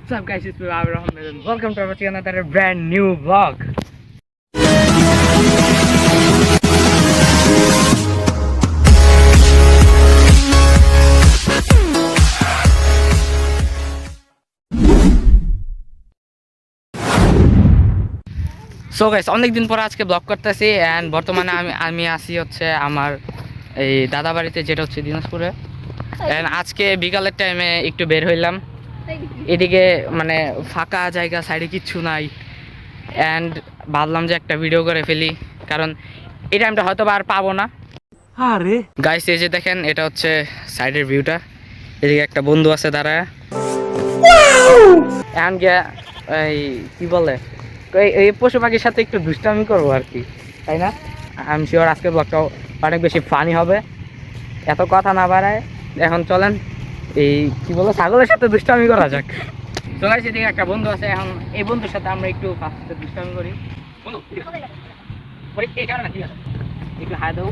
What's up guys, it's me Abir Ahmed and welcome to our channel, another brand new vlog. So guys, অনেকদিন পর আজকে blog করতেছি and বর্তমানে আমি আসি হচ্ছে আমার এই দাদা বাড়িতে, যেটা হচ্ছে দিনাজপুরে। এন্ড আজকে বিকালের টাইমে একটু বের হইলাম, এদিকে মানে ফাঁকা জায়গা, সাইডে কিচ্ছু নাই এন্ড ভাবলাম যে একটা ভিডিও করে ফেলি, কারণ এই টাইমটা হয়তো আর পাবো না। আরে গাইস, এই যে দেখেন, এটা হচ্ছে সাইডের ভিউটা। এদিকে একটা বন্ধু আছে দাঁড়ায়, এন্ড এই কি বলে এই পশু পাখির সাথে একটু দুষ্টামি করবো আর কি, তাই না? আই এম শিওর আজকের ব্লগটাও অনেক বেশি ফানি হবে। এত কথা না বাড়ায় এখন চলেন এই কি বলো ছাগলের সাথে দুষ্টামি করা যাক। তো গাইস, এদিকে একটা বন্ধু আছে, এখন এই বন্ধুর সাথে আমরা একটু ফার্স্টে দুষ্টামি করি। বন্ধু এই কারণে ঠিক আছে, একটু হাই দাও।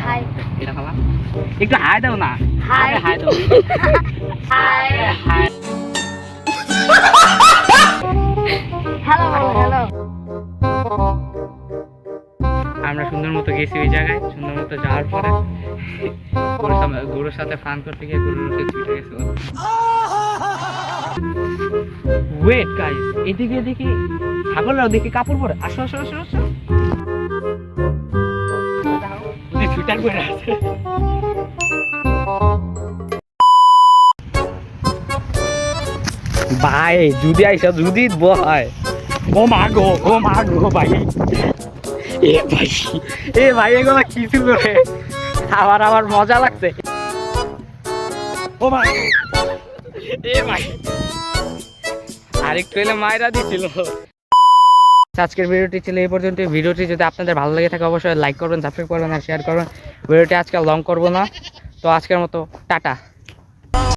হাই, এটা খালা একটু হাই দাও না। হাই হাই দাও। High high. Hello hello. আমরা সুন্দর মতো গেছি ওই জায়গায়, সুন্দর মতো যাওয়ার পরে গরুর সাথে ফান করতে গিয়ে গরুরকে ছুটে গেছিলাম। ওয়েট গাইস, এদিকে দেখি ছাগলরাও দেখি কাপড় পরে। আসো আসো আসো আসো। ছুটার করে আছে। ভাই যদি আইসা যদি বয়, ও মাগো ভাই, এ ভাই এগুলো কিছু করে আমার মজা লাগছে। ও ভাই, এ ভাই আরেকটু এলে মায়েরা দিছিল। আজকের ভিডিওটি ছিল এই পর্যন্ত। ভিডিওটি যদি আপনাদের ভালো লেগে থাকে অবশ্যই লাইক করবেন, সাবস্ক্রাইব করবেন আর শেয়ার করবেন। ভিডিওটি আজকে লং করবো না, তো আজকের মতো টাটা।